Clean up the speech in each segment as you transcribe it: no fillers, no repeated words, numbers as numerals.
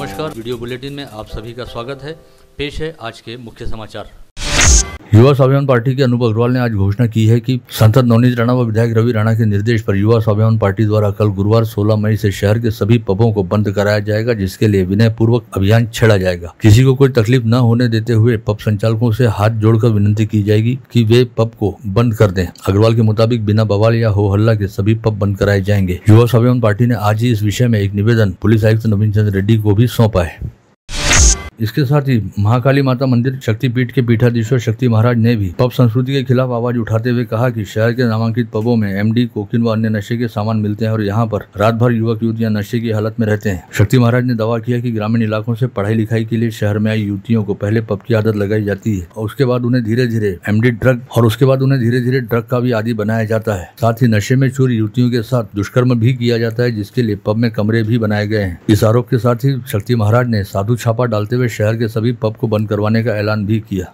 नमस्कार, video bulletin में आप सभी का स्वागत है। पेश है आज के मुख्य समाचार। युवा स्वाभिमान पार्टी के अनूप अग्रवाल ने आज घोषणा की है कि सांसद नवनीत राणा व विधायक रवि राणा के निर्देश पर युवा स्वाभिमान पार्टी द्वारा कल गुरुवार 16 मई से शहर के सभी पबों को बंद कराया जाएगा, जिसके लिए विनय पूर्वक अभियान छेड़ा जाएगा। किसी को कोई तकलीफ न होने देते हुए पब संचालकों से हाथ जोड़कर विनती की जाएगी कि वे पब को बंद कर दें। अग्रवाल के मुताबिक बिना बवाल या हो हल्ला के सभी पब बंद कराए जाएंगे। युवा स्वाभिमान पार्टी ने आज ही इस विषय में एक निवेदन पुलिस आयुक्त नवीन चंद्र रेड्डी को भी सौंपा है। इसके साथ ही महाकाली माता मंदिर शक्तिपीठ के पीठाधीश्वर शक्ति महाराज ने भी पब संस्कृति के खिलाफ आवाज उठाते हुए कहा कि शहर के नामांकित पबों में एमडी, कोकीन व अन्य नशे के सामान मिलते हैं और यहाँ पर रात भर युवक युवतियां नशे की हालत में रहते हैं। शक्ति महाराज ने दावा किया कि ग्रामीण इलाकों से पढ़ाई लिखाई के लिए शहर में आई युवतियों को पहले पब की आदत लगाई जाती है और उसके बाद उन्हें धीरे धीरे एमडी ड्रग का भी आदि बनाया जाता है। साथ ही नशे में चूर युवतियों के साथ दुष्कर्म भी किया जाता है, जिसके लिए पब में कमरे भी बनाए गए हैं। इस आरोप के साथ ही शक्ति महाराज ने साधु छापा डालते हुए शहर के सभी पब को बंद करवाने का ऐलान भी किया।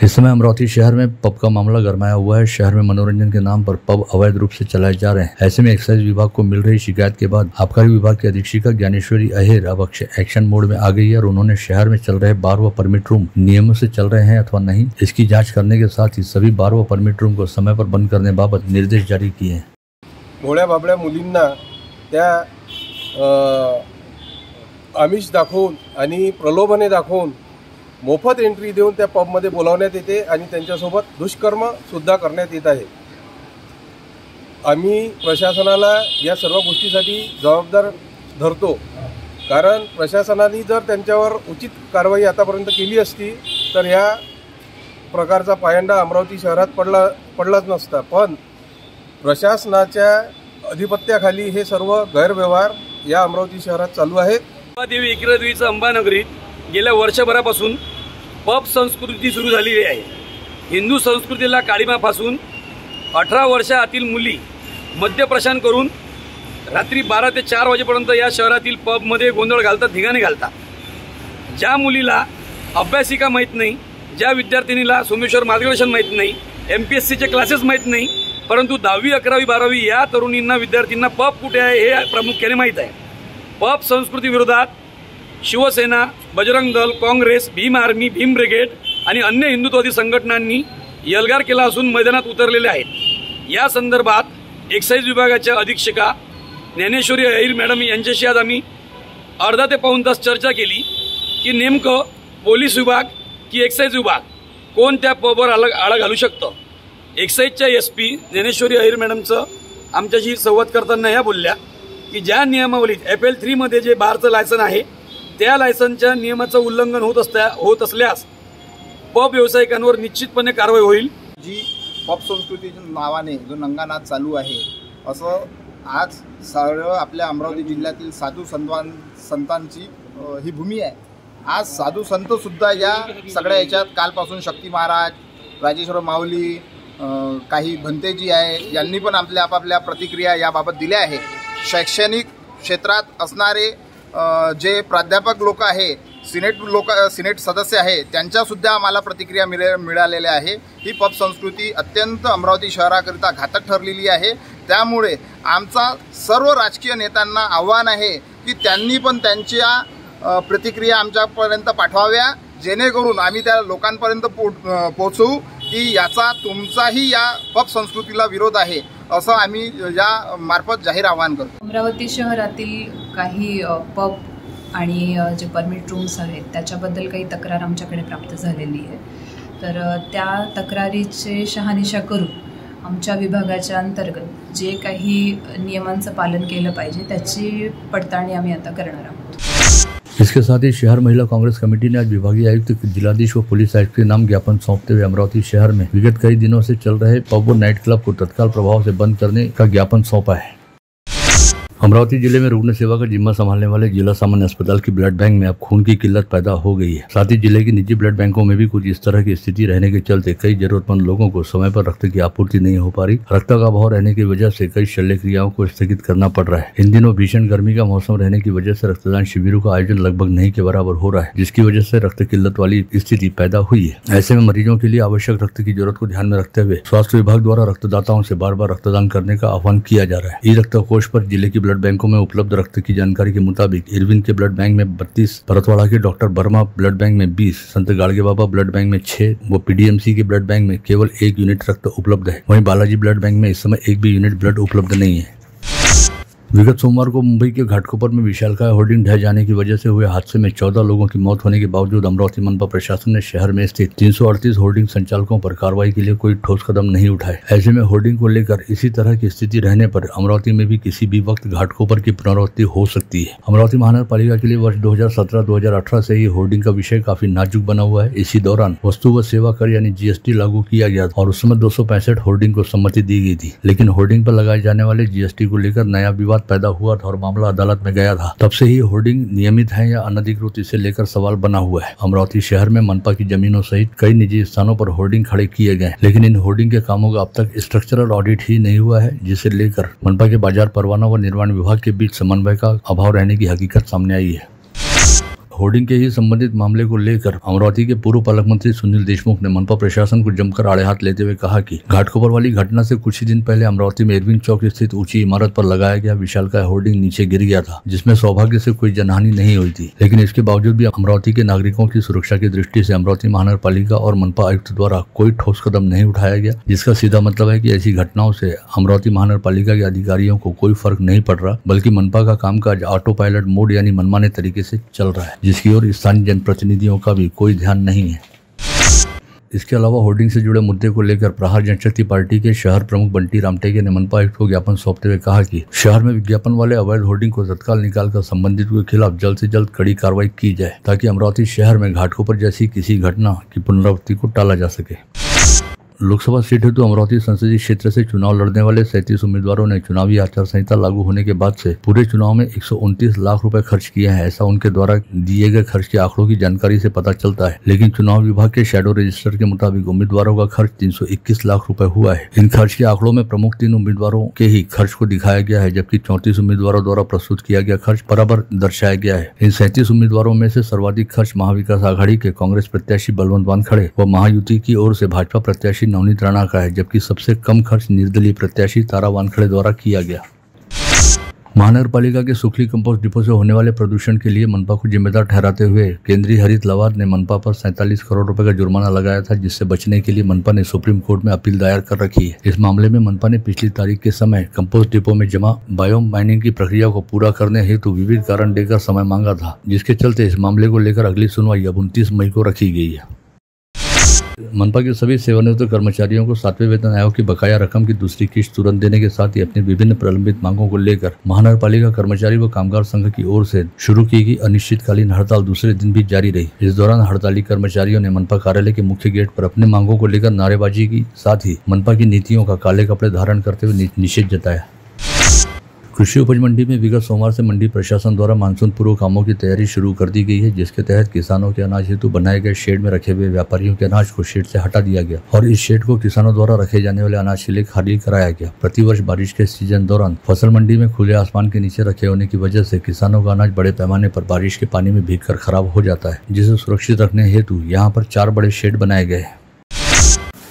इस समय अमरावती शहर में पब का मामला गरमाया हुआ है। शहर में मनोरंजन के नाम पर पब अवैध रूप से चलाए जा रहे हैं। ऐसे में एक्साइज विभाग को मिल रही शिकायत के बाद आबकारी विभाग की अधीक्षिका ज्ञानेश्वरी अहिर अब एक्शन मोड में आ गई है और उन्होंने शहर में चल रहे बार व परमिट रूम नियमों से चल रहे हैं अथवा नहीं, इसकी जाँच करने के साथ ही सभी बार व परमिट रूम को समय पर बंद करने बाबत निर्देश जारी किए हैं। भोळ्या बाबड्या मुलींना त्या आमिष दाखवून आणि प्रलोभने दाखवून मोफत एंट्री देऊन त्या पबमध्ये बोलावण्यात येते आणि त्यांच्यासोबत दुष्कर्म सुद्धा करण्यात येत आहे। आम्ही प्रशासनाला या सर्व गोष्टीसाठी जबाबदार धरतो, कारण प्रशासनाने जर त्यांच्यावर उचित कारवाई आतापर्यंत केली असती तर या प्रकारचा पायंडा अमरावती शहरात पडलाच नसता। पण प्रशासनाच्या अधिपत्याखाली हे सर्व गैरव्यवहार या अमरावती शहरात चालू आहेत। देवी एकरदेवीचं अंबानगरीत गेल्या वर्षभरापासून पब संस्कृती सुरू झालेली आहे। हिंदू संस्कृतीला काळीमा फासून 18 वर्षातील मुली मद्यप्रशान करून रात्री 12 ते 4 वाजेपर्यंत या शहरातील पबमध्ये गोंधळ घालतात, धिंगाणे घालतात। ज्या मुलीला अभ्यासिका माहीत नाही, ज्या विद्यार्थिनीला सोमेश्वर मार्गदर्शन माहीत नाही, MPSCचे क्लासेस माहीत नाही, परंतु 10वी 11वी 12वी या तरुणींना विद्यार्थ्यांना पब कुठे आहे हे प्रामुख्याने माहीत आहे। पब संस्कृती विरोधात शिवसेना, बजरंग दल, काँग्रेस, भीम आर्मी, भीम ब्रिगेड आणि अन्य हिंदुत्ववादी संघटनांनी एल्गार केला असून मैदानात उतरलेले आहेत। या संदर्भात एक्साइज विभागाच्या अधीक्षिका ज्ञानेश्वरी अहिर मॅडम यांच्याशी आज आम्ही अर्धा ते पाऊण तास चर्चा केली की नेमकं पोलीस विभाग की एक्साइज विभाग कोण त्या पबवर आळा घालू शकतं। एक्साइजच्या SP ज्ञानेश्वरी अहिर मॅडमचं आमच्याशी संवाद करताना या बोलल्या की ज्या नियमावलीत FL3 मध्ये जे बारचं लायसन आहे त्या लायसनच्या नियमाचं उल्लंघन होत असल्यास पब व्यावसायिकांवर निश्चितपणे कारवाई होईल। जी पब संस्कृतीच्या नावाने जो नंगानाद चालू आहे, असं आज सर्व आपल्या अमरावती जिल्ह्यातील साधू संतांची ही भूमी आहे। आज साधू संत सुद्धा या सगळ्या याच्यात कालपासून शक्ती महाराज, राजेश्वर माऊली, काही भंतेजी आहे, यांनी पण आपापल्या प्रतिक्रिया याबाबत दिल्या आहे। शैक्षणिक क्षेत्रात असणारे जे प्राध्यापक लोक आहे, सिनेट सदस्य आहे, त्यांच्या सुद्धा आम्हाला प्रतिक्रिया मिळालेल्या आहे। ही पब संस्कृती अत्यंत अमरावती शहराकरिता घातक ठरलेली आहे। त्यामुळे आमचा सर्व राजकीय नेत्यांना आव्हान आहे की त्यांनी पण त्यांच्या प्रतिक्रिया आमच्यापर्यंत पाठवाव्या, जेणेकरून आम्ही त्या लोकांपर्यंत पोहोचू की याचा तुमचाही या पब संस्कृतीला विरोध आहे, असं आम्ही या मार्फत जाहीर आवाहन करतो। अमरावती शहरातील काही पब आणि जे परमिट रूम्स आहेत त्याच्याबद्दल काही तक्रार आमच्याकडे प्राप्त झालेली आहे, तर त्या तक्रारीचे शहानिशा करून आमच्या विभागाच्या अंतर्गत जे काही नियमांचं पालन केलं पाहिजे त्याची पडताळणी आम्ही आता करणार आहोत। इसके साथ ही शहर महिला कांग्रेस कमेटी ने आज विभागीय आयुक्त, जिलाधीश व पुलिस आयुक्त के नाम ज्ञापन सौंपते हुए अमरावती शहर में विगत कई दिनों से चल रहे पब व नाइट क्लब को तत्काल प्रभाव से बंद करने का ज्ञापन सौंपा है। अमरावती जिले में रुग्ण सेवा का जिम्मा संभालने वाले जिला सामान्य अस्पताल की ब्लड बैंक में अब खून की किल्लत पैदा हो गई है। साथ ही जिले की निजी ब्लड बैंकों में भी कुछ इस तरह की स्थिति रहने के चलते कई जरूरतमंद लोगों को समय पर रक्त की आपूर्ति नहीं हो पा रही। रक्त का अभाव रहने की वजह से कई शल्य क्रियाओं को स्थगित करना पड़ रहा है। इन दिनों भीषण गर्मी का मौसम रहने की वजह से रक्तदान शिविरों का आयोजन लगभग नहीं के बराबर हो रहा है, जिसकी वजह से रक्त किल्लत वाली स्थिति पैदा हुई है। ऐसे में मरीजों के लिए आवश्यक रक्त की जरूरत को ध्यान में रखते हुए स्वास्थ्य विभाग द्वारा रक्तदाताओं से बार बार रक्तदान करने का आह्वान किया जा रहा है। ई रक्त कोष पर जिले की ब्लड बैंकों में उपलब्ध रक्त की जानकारी के मुताबिक इरविन के ब्लड बैंक में 32, भरतवाड़ा के डॉक्टर वर्मा ब्लड बैंक में 20, संत गाड़गे बाबा ब्लड बैंक में 6 व पीडीएमसी के ब्लड बैंक में केवल 1 यूनिट रक्त उपलब्ध है। वहीं बालाजी ब्लड बैंक में इस समय 1 भी यूनिट ब्लड उपलब्ध नहीं है। विगत सोमवार को मुंबई के घाटकोपर में विशालकाय होर्डिंग ढह जाने की वजह से हुए हादसे में 14 लोगों की मौत होने के बावजूद अमरावती मनपा प्रशासन ने शहर में स्थित 338 होर्डिंग संचालकों पर कार्रवाई के लिए कोई ठोस कदम नहीं उठाए। ऐसे में होर्डिंग को लेकर इसी तरह की स्थिति रहने पर अमरावती में भी किसी भी वक्त घाटकोपर की पुनरावृत्ति हो सकती है। अमरावती महानगर पालिका के लिए वर्ष 2017-2018 से ही होर्डिंग का विषय काफी नाजुक बना हुआ है। इसी दौरान वस्तु व सेवा कर यानी जीएसटी लागू किया गया और उस समय 265 होर्डिंग को सम्मति दी गई थी, लेकिन होर्डिंग पर लगाए जाने वाले जीएसटी को लेकर नया विवाद पैदा हुआ था और मामला अदालत में गया था। तब से ही होर्डिंग नियमित है या अनधिकृत, इसे लेकर सवाल बना हुआ है। अमरावती शहर में मनपा की जमीनों सहित कई निजी स्थानों पर होर्डिंग खड़े किए गए, लेकिन इन होर्डिंग के कामों का अब तक स्ट्रक्चरल ऑडिट ही नहीं हुआ है, जिसे लेकर मनपा के बाजार परवाना व निर्माण विभाग के बीच समन्वय का अभाव रहने की हकीकत सामने आई है। होर्डिंग के ही संबंधित मामले को लेकर अमरावती के पूर्व पालक मंत्री सुनील देशमुख ने मनपा प्रशासन को जमकर आड़े हाथ लेते हुए कहा कि घाटकोपर वाली घटना से कुछ ही दिन पहले अमरावती में इरविन चौक स्थित ऊंची इमारत पर लगाया गया विशालकाय होर्डिंग नीचे गिर गया था, जिसमें सौभाग्य से कोई जनहानि नहीं हुई थी। लेकिन इसके बावजूद भी अमरावती के नागरिकों की सुरक्षा की दृष्टि से अमरावती महानगर पालिका और मनपा आयुक्त द्वारा कोई ठोस कदम नहीं उठाया गया, जिसका सीधा मतलब है कि ऐसी घटनाओं से अमरावती महानगर पालिका के अधिकारियों को कोई फर्क नहीं पड़ रहा, बल्कि मनपा का कामकाज ऑटो पायलट मोड यानी मनमाने तरीके से चल रहा है, जिसकी ओर स्थानीय जनप्रतिनिधियों का भी कोई ध्यान नहीं है। इसके अलावा होर्डिंग से जुड़े मुद्दे को लेकर प्रहार जनशक्ति पार्टी के शहर प्रमुख बंटी रामटेके ने मनपा आयुक्त को ज्ञापन सौंपते हुए कहा कि शहर में विज्ञापन वाले अवैध होर्डिंग को तत्काल निकालकर संबंधित के खिलाफ जल्द से जल्द कड़ी कार्रवाई की जाए, ताकि अमरावती शहर में घाटकोपर जैसी किसी घटना की पुनरावृत्ति को टाला जा सके। लोकसभा सीट हेतु अमरावती संसदीय क्षेत्र से चुनाव लड़ने वाले 37 उम्मीदवारों ने चुनावी आचार संहिता लागू होने के बाद से पूरे चुनाव में 129 लाख रुपए खर्च किए हैं, ऐसा उनके द्वारा दिए गए खर्च के आंकड़ों की जानकारी से पता चलता है। लेकिन चुनाव विभाग के शैडो रजिस्टर के मुताबिक उम्मीदवारों का खर्च 321 लाख रुपए हुआ है। इन खर्च के आंकड़ों में प्रमुख 3 उम्मीदवारों के ही खर्च को दिखाया गया है, जबकि 34 उम्मीदवारों द्वारा प्रस्तुत किया गया खर्च बराबर दर्शाया गया है। इन 37 उम्मीदवारों में से सर्वाधिक खर्च महाविकास आघाड़ी के कांग्रेस प्रत्याशी बलवंत वानखड़े व महायुति की ओर से भाजपा प्रत्याशी नवनीत राणा का है, जबकि सबसे कम खर्च निर्दलीय प्रत्याशी तारा वानखड़े द्वारा किया गया। महानगर पालिका के सुखली कंपोस्ट डिपो से होने वाले प्रदूषण के लिए मनपा को जिम्मेदार ठहराते हुए केंद्रीय हरित लवाद ने मनपा पर 47 करोड़ रुपए का जुर्माना लगाया था, जिससे बचने के लिए मनपा ने सुप्रीम कोर्ट में अपील दायर कर रखी है। इस मामले में मनपा ने पिछली तारीख के समय कंपोस्ट डिपो में जमा बायो माइनिंग की प्रक्रिया को पूरा करने हेतु विविध कारण देकर समय मांगा था, जिसके चलते इस मामले को लेकर अगली सुनवाई अब 29 मई को रखी गई है। मनपा के सभी सेवानिवृत्त कर्मचारियों को 7वें वेतन आयोग की बकाया रकम की दूसरी किश्त तुरंत देने के साथ ही अपनी विभिन्न प्रलंबित मांगों को लेकर महानगर पालिका कर्मचारी व कामगार संघ की ओर से शुरू की गई अनिश्चितकालीन हड़ताल दूसरे दिन भी जारी रही। इस दौरान हड़ताली कर्मचारियों ने मनपा कार्यालय के मुख्य गेट पर अपने मांगों को लेकर नारेबाजी की, साथ ही मनपा की नीतियों का काले कपड़े धारण करते हुए निषेध जताया। कृषि उपज मंडी में विगत सोमवार से मंडी प्रशासन द्वारा मानसून पूर्व कामों की तैयारी शुरू कर दी गई है, जिसके तहत किसानों के अनाज हेतु बनाए गए शेड में रखे हुए व्यापारियों के अनाज को शेड से हटा दिया गया और इस शेड को किसानों द्वारा रखे जाने वाले अनाज के लिए खाली कराया गया। प्रतिवर्ष बारिश के सीजन दौरान फसल मंडी में खुले आसमान के नीचे रखे होने की वजह से किसानों का अनाज बड़े पैमाने पर बारिश के पानी में भीगकर खराब हो जाता है, जिसे सुरक्षित रखने हेतु यहाँ पर 4 बड़े शेड बनाए गए हैं।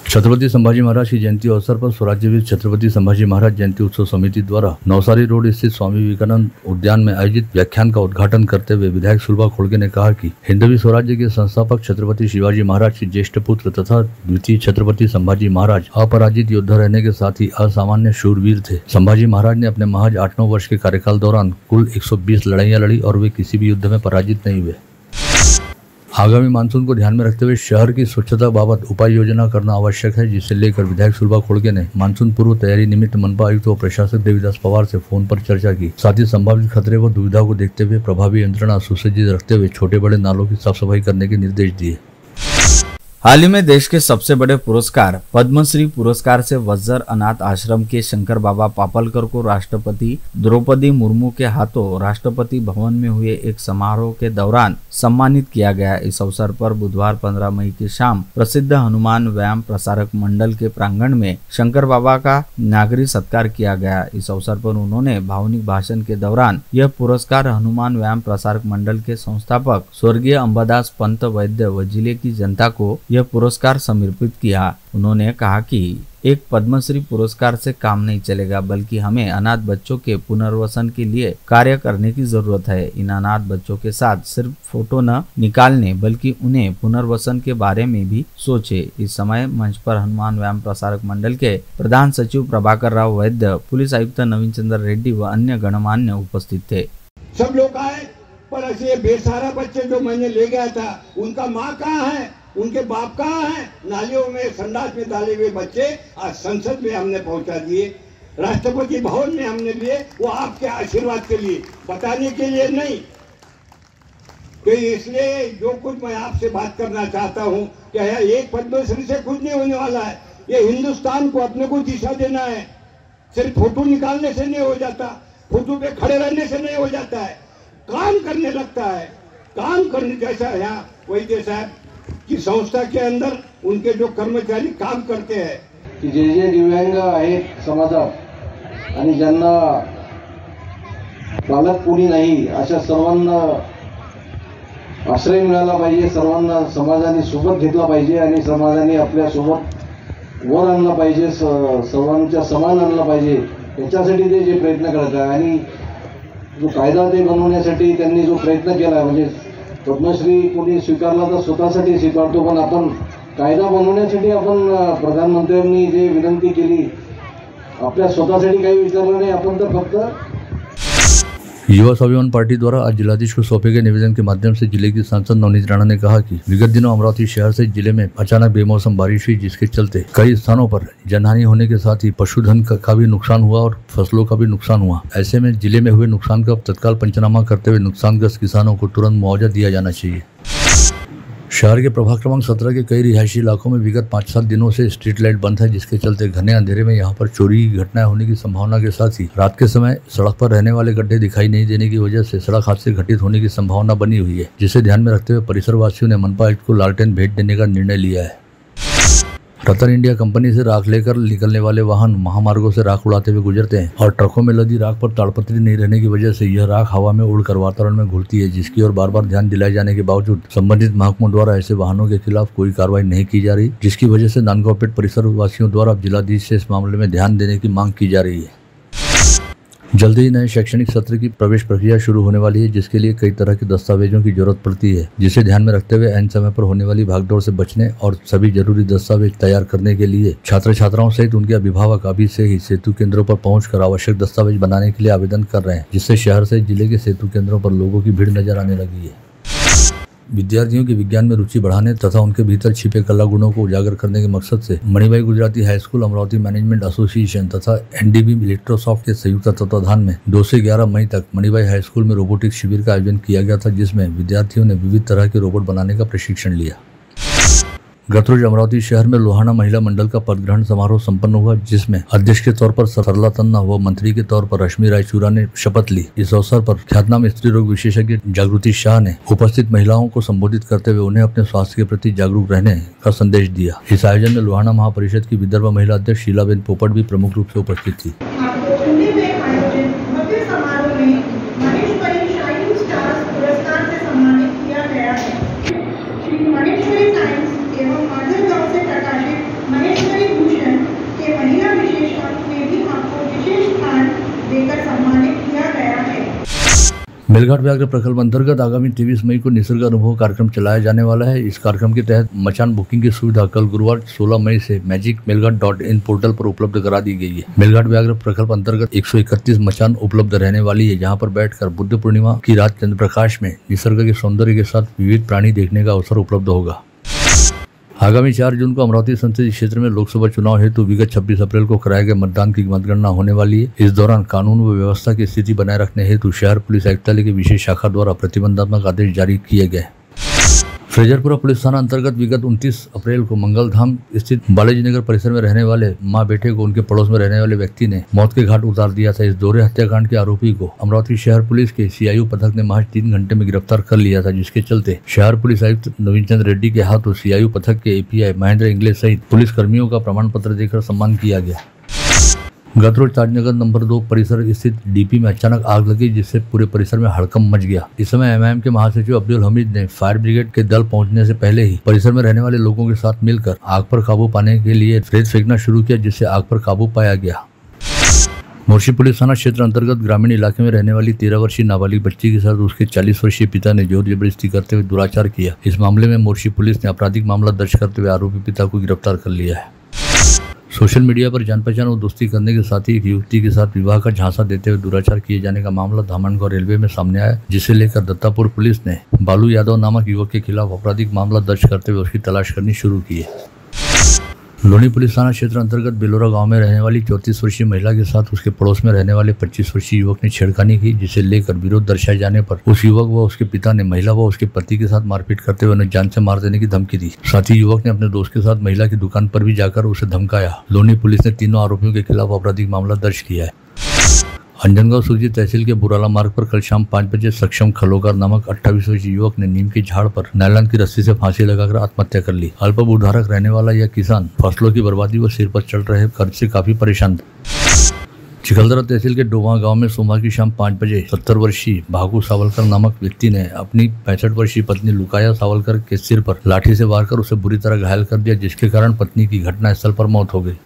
छत्रपति संभाजी महाराज की जयंती अवसर पर स्वराज्यवीर छत्रपति संभाजी महाराज जयंती उत्सव समिति द्वारा नवसारी रोड स्थित स्वामी विवेकानंद उद्यान में आयोजित व्याख्यान का उद्घाटन करते हुए विधायक सुलभा खोड़के ने कहा कि हिंदवी स्वराज्य के संस्थापक छत्रपति शिवाजी महाराज के ज्येष्ठ पुत्र तथा द्वितीय छत्रपति संभाजी महाराज अपराजित योद्धा रहने के साथ ही असामान्य शूरवीर थे। संभाजी महाराज ने अपने महज 8-9 वर्ष के कार्यकाल दौरान कुल 120 लड़ाइयां लड़ी और वे किसी भी युद्ध में पराजित नहीं हुए। आगामी मानसून को ध्यान में रखते हुए शहर की स्वच्छता बाबत उपाय योजना करना आवश्यक है, जिसे लेकर विधायक सुलभा खोड़के ने मानसून पूर्व तैयारी निमित्त मनपा आयुक्त व प्रशासक देवीदास पवार से फोन पर चर्चा की। साथ ही संभावित खतरे व दुविधा को देखते हुए प्रभावी यंत्रणा सुसज्जित रखते हुए छोटे बड़े नालों की साफ सफाई करने के निर्देश दिए। हाल ही में देश के सबसे बड़े पुरस्कार पद्मश्री पुरस्कार से वज्जर अनाथ आश्रम के शंकर बाबा पापलकर को राष्ट्रपति द्रौपदी मुर्मू के हाथों राष्ट्रपति भवन में हुए एक समारोह के दौरान सम्मानित किया गया। इस अवसर पर बुधवार 15 मई की शाम प्रसिद्ध हनुमान व्यायाम प्रसारक मंडल के प्रांगण में शंकर बाबा का नागरिक सत्कार किया गया। इस अवसर पर उन्होंने भावनिक भाषण के दौरान यह पुरस्कार हनुमान व्यायाम प्रसारक मंडल के संस्थापक स्वर्गीय अंबादास पंत वैद्य व जिले की जनता को यह पुरस्कार समर्पित किया। उन्होंने कहा कि एक पद्मश्री पुरस्कार से काम नहीं चलेगा, बल्कि हमें अनाथ बच्चों के पुनर्वसन के लिए कार्य करने की जरूरत है। इन अनाथ बच्चों के साथ सिर्फ फोटो न निकालने बल्कि उन्हें पुनर्वसन के बारे में भी सोचे। इस समय मंच पर हनुमान व्यायाम प्रसारक मंडल के प्रधान सचिव प्रभाकर राव वैद्य, पुलिस आयुक्त नवीन चंद्र रेड्डी व अन्य गणमान्य उपस्थित थे। सब लोग आए, पर ऐसे बेसहारा बच्चे जो मैंने ले गया था, उनका माँ कहाँ है, उनके बाप कहाँ हैं? नालियों में, संडास में डाले हुए बच्चे आज संसद में हमने पहुंचा दिए, राष्ट्रपति भवन में हमने लिए, वो आपके आशीर्वाद के लिए, बताने के लिए नहीं। तो इसलिए जो कुछ मैं आपसे बात करना चाहता हूं कि एक पद्मश्री से कुछ नहीं होने वाला है। ये हिंदुस्तान को अपने को दिशा देना है। सिर्फ फोटो निकालने से नहीं हो जाता, फोटो पे खड़े रहने से नहीं हो जाता है, काम करने लगता है। काम करने जैसा यहाँ वैद्य साहब की संस्था के अंदर उनके जो कर्मचारी काम करते हैं की जे दिव्यांग आहेत समाजात आणि ज्यांना पालक कोणी नाही अशा सर्वांना आश्रय मिळाला पाहिजे, सर्वांना समाजाने सोबत घेतला पाहिजे आणि समाजाने आपल्या सोबत वर आणला पाहिजे, सर्वांच्या समान आणला पाहिजे, याच्यासाठी ते जे प्रयत्न करत आहे। आणि जो कायदा ते बनवण्यासाठी त्यांनी जो प्रयत्न केला, म्हणजे पद्मश्री कोणी स्वीकारला तर स्वतःसाठी स्वीकारतो, पण आपण कायदा बनवण्यासाठी आपण प्रधानमंत्र्यांनी जे विनंती केली, आपल्या स्वतःसाठी काही विचारलं नाही, आपण तर फक्त। युवा स्वाभिमान पार्टी द्वारा आज जिलाधीश को सौंपे गए निवेदन के माध्यम से जिले की सांसद नवनीत राणा ने कहा कि विगत दिनों अमरावती शहर से जिले में अचानक बेमौसम बारिश हुई, जिसके चलते कई स्थानों पर जनहानि होने के साथ ही पशुधन का भी नुकसान हुआ और फसलों का भी नुकसान हुआ। ऐसे में जिले में हुए नुकसान का तत्काल पंचनामा करते हुए नुकसानग्रस्त किसानों को तुरंत मुआवजा दिया जाना चाहिए। शहर के प्रभाग क्रमांक 17 के कई रिहायशी इलाकों में विगत 5-7 दिनों से स्ट्रीट लाइट बंद है, जिसके चलते घने अंधेरे में यहां पर चोरी की घटनाएं होने की संभावना के साथ ही रात के समय सड़क पर रहने वाले गड्ढे दिखाई नहीं देने की वजह से सड़क हादसे घटित होने की संभावना बनी हुई है, जिसे ध्यान में रखते हुए परिसरवासियों ने मनपा आयुक्त को लालटेन भेंट देने का निर्णय लिया है। रतन इंडिया कंपनी से राख लेकर निकलने वाले वाहन महामार्गों से राख उड़ाते हुए गुजरते हैं और ट्रकों में लदी राख पर ताड़पत्री नहीं रहने की वजह से यह राख हवा में उड़कर वातावरण में घुलती है, जिसकी ओर बार बार ध्यान दिलाए जाने के बावजूद संबंधित महकमों द्वारा ऐसे वाहनों के खिलाफ कोई कार्रवाई नहीं की जा रही, जिसकी वजह से नांदगांवपेट परिसर वासियों द्वारा जिलाधीश से इस मामले में ध्यान देने की मांग की जा रही है। जल्द ही नए शैक्षणिक सत्र की प्रवेश प्रक्रिया शुरू होने वाली है, जिसके लिए कई तरह के दस्तावेजों की जरूरत पड़ती है, जिसे ध्यान में रखते हुए ऐन समय पर होने वाली भागदौड़ से बचने और सभी जरूरी दस्तावेज तैयार करने के लिए छात्र छात्राओं सहित उनके अभिभावक अभी से ही सेतु केंद्रों पर पहुंचकर आवश्यक दस्तावेज बनाने के लिए आवेदन कर रहे हैं, जिससे शहर से जिले के सेतु केंद्रों पर लोगों की भीड़ नजर आने लगी है। विद्यार्थियों की विज्ञान में रुचि बढ़ाने तथा उनके भीतर छिपे कला गुणों को उजागर करने के मकसद से Manibhai Gujarati high school, Amravati management association तथा एनडीबी इलेक्ट्रोसॉफ्ट के संयुक्त तत्वाधान में 2 से 11 मई तक मणिभाई हाई स्कूल में रोबोटिक्स शिविर का आयोजन किया गया था, जिसमें विद्यार्थियों ने विविध तरह के रोबोट बनाने का प्रशिक्षण लिया। गत रोज अमरावती शहर में लोहाना महिला मंडल का पदग्रहण समारोह संपन्न हुआ, जिसमें अध्यक्ष के तौर पर सरला तन्ना व मंत्री के तौर पर रश्मि रायचूरा ने शपथ ली। इस अवसर पर ख्यातनाम स्त्री रोग विशेषज्ञ जागृति शाह ने उपस्थित महिलाओं को संबोधित करते हुए उन्हें अपने स्वास्थ्य के प्रति जागरूक रहने का संदेश दिया। इस आयोजन में लोहाना महापरिषद की विदर्भ महिला अध्यक्ष शीलाबेन पोपट भी प्रमुख रूप से उपस्थित थी। मेलघाट व्याघ्र प्रकल्प अंतर्गत आगामी 23 मई को निसर्ग अनुभव कार्यक्रम चलाया जाने वाला है। इस कार्यक्रम के तहत मचान बुकिंग की सुविधा कल गुरुवार 16 मई से magicmelghat.in पोर्टल पर उपलब्ध करा दी गई है। मेलघाट व्याघ्र प्रकल्प अंतर्गत 131 मचान उपलब्ध रहने वाली है, जहां पर बैठकर बुद्ध पूर्णिमा की रात चंद्र प्रकाश में निसर्ग के सौंदर्य के साथ विविध प्राणी देखने का अवसर उपलब्ध होगा। आगामी 4 जून को अमरावती संसदीय क्षेत्र में लोकसभा चुनाव हेतु विगत 26 अप्रैल को कराए गए मतदान की मतगणना होने वाली है। इस दौरान कानून व व्यवस्था की स्थिति बनाए रखने हेतु शहर पुलिस आयुक्तालय की विशेष शाखा द्वारा प्रतिबंधात्मक आदेश जारी किए गए। फ्रेजरपुरा पुलिस थाना अंतर्गत विगत 29 अप्रैल को मंगलधाम स्थित बालाजी नगर परिसर में रहने वाले मां बेटे को उनके पड़ोस में रहने वाले व्यक्ति ने मौत के घाट उतार दिया था। इस दोहरे हत्याकांड के आरोपी को अमरावती शहर पुलिस के सीआईयू पथक ने महज 3 घंटे में गिरफ्तार कर लिया था, जिसके चलते शहर पुलिस आयुक्त नवीन चंद्र रेड्डी के हाथों सीआईयू पथक के एपीआई महेंद्र इंगले सहित पुलिस कर्मियों का प्रमाण पत्र देकर सम्मान किया गया। गत रोज ताजनगर नंबर 2 परिसर स्थित डीपी में अचानक आग लगी, जिससे पूरे परिसर में हड़कंप मच गया। इस समय एमआईएम के महासचिव अब्दुल हमीद ने फायर ब्रिगेड के दल पहुंचने से पहले ही परिसर में रहने वाले लोगों के साथ मिलकर आग पर काबू पाने के लिए रेत फेंकना शुरू किया, जिससे आग पर काबू पाया गया। मोर्शी पुलिस थाना क्षेत्र अंतर्गत ग्रामीण इलाके में रहने वाली 13 वर्षीय नाबालिग बच्ची के साथ उसके 40 वर्षीय पिता ने जोर जबरदस्ती करते हुए दुराचार किया। इस मामले में मोर्शी पुलिस ने आपराधिक मामला दर्ज करते हुए आरोपी पिता को गिरफ्तार कर लिया है। सोशल मीडिया पर जान पहचान और दोस्ती करने के साथ ही एक युवती के साथ विवाह का झांसा देते हुए दुराचार किए जाने का मामला धामनगांव रेलवे में सामने आया, जिसे लेकर दत्तापुर पुलिस ने बालू यादव नामक युवक के खिलाफ आपराधिक मामला दर्ज करते हुए उसकी तलाश करनी शुरू की है। लोनी पुलिस थाना क्षेत्र अंतर्गत बेलोरा गांव में रहने वाली 34 वर्षीय महिला के साथ उसके पड़ोस में रहने वाले 25 वर्षीय युवक ने छेड़खानी की, जिसे लेकर विरोध दर्शाए जाने पर उस युवक व उसके पिता ने महिला व उसके पति के साथ मारपीट करते हुए उन्हें जान से मार देने की धमकी दी। साथ ही युवक ने अपने दोस्त के साथ महिला की दुकान पर भी जाकर उसे धमकाया। लोनी पुलिस ने तीनों आरोपियों के खिलाफ आपराधिक मामला दर्ज किया है। अंजनगांव सुरजी तहसील के बुराला मार्ग पर कल शाम 5 बजे सक्षम खलोकर नामक 28 वर्षीय युवक ने नीम की झाड़ पर नायलॉन की रस्सी से फांसी लगाकर आत्महत्या कर ली। अल्पभूधारक रहने वाला यह किसान फसलों की बर्बादी व सिर पर चढ़ रहे कर्ज से काफी परेशान था। चिखलदरा तहसील के डोवा गांव में सोमवार की शाम 5 बजे 70 वर्षीय भागू सावलकर नामक व्यक्ति ने अपनी 65 वर्षीय पत्नी लुकाया सावलकर के सिर पर लाठी से वार कर उसे बुरी तरह घायल कर दिया, जिसके कारण पत्नी की घटनास्थल पर मौत हो गई।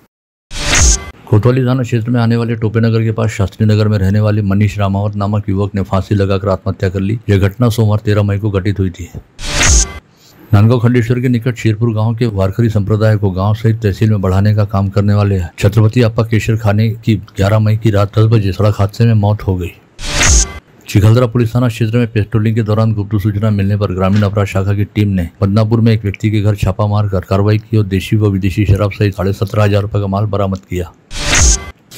कोतवाली थाना क्षेत्र में आने वाले टोपेनगर के पास शास्त्री नगर में रहने वाले मनीष रामावत नामक युवक ने फांसी लगाकर आत्महत्या कर ली। यह घटना सोमवार 13 मई को घटित हुई थी। नांदगांव खंडेश्वर के निकट शेरपुर गांव के वारकरी संप्रदाय को गांव सहित तहसील में बढ़ाने का काम करने वाले छत्रपति अप्पा केशर खाने की 11 मई की रात 10 बजे सड़क हादसे में मौत हो गई। चिखलदरा पुलिस थाना क्षेत्र में पेट्रोलिंग के दौरान गुप्त सूचना मिलने पर ग्रामीण अपराध शाखा की टीम ने बदनापुर में एक व्यक्ति के घर छापा मारकर कार्रवाई की और देशी व विदेशी शराब सहित 17,500 रुपए का माल बरामद किया।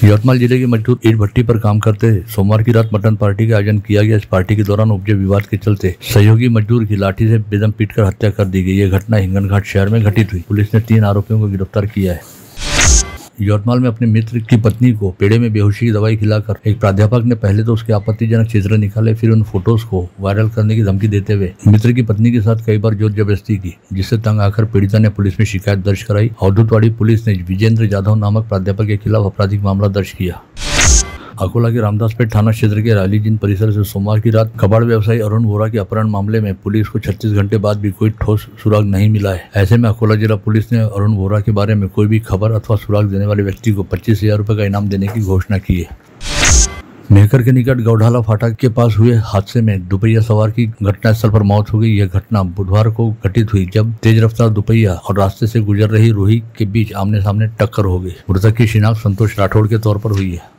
यवतमाल जिले के मजदूर ईट भट्टी पर काम करते सोमवार की रात मटन पार्टी का आयोजन किया गया। इस पार्टी के दौरान उपजे विवाद के चलते सहयोगी मजदूर की लाठी से बेदम पीटकर हत्या कर दी गई। यह घटना हिंगनघाट शहर में घटित हुई। पुलिस ने 3 आरोपियों को गिरफ्तार किया है। यवतमाल में अपने मित्र की पत्नी को पेड़े में बेहोशी की दवाई खिलाकर एक प्राध्यापक ने पहले तो उसके आपत्तिजनक चित्र निकाले, फिर उन फोटोज को वायरल करने की धमकी देते हुए मित्र की पत्नी के साथ कई बार जोर जबरदस्ती की, जिससे तंग आकर पीड़िता ने पुलिस में शिकायत दर्ज कराई। अवधूतवाड़ी पुलिस ने विजेंद्र जाधव नामक प्राध्यापक के खिलाफ आपराधिक मामला दर्ज किया। अकोला के रामदासपेट थाना क्षेत्र के रालीजिन परिसर से सोमवार की रात कबाड़ व्यवसायी अरुण वोरा के अपहरण मामले में पुलिस को 36 घंटे बाद भी कोई ठोस सुराग नहीं मिला है। ऐसे में अकोला जिला पुलिस ने अरुण वोरा के बारे में कोई भी खबर अथवा सुराग देने वाले व्यक्ति को 25,000 रुपए का इनाम देने की घोषणा की है। मेहकर के निकट गौढाला फाटक के पास हुए हादसे में दुपहिया सवार की घटनास्थल पर मौत हो गई। यह घटना बुधवार को घटित हुई, जब तेज रफ्तार दुपहिया और रास्ते से गुजर रही रूही के बीच आमने सामने टक्कर हो गई। मृतक की शिनाख्त संतोष राठौड़ के तौर पर हुई है।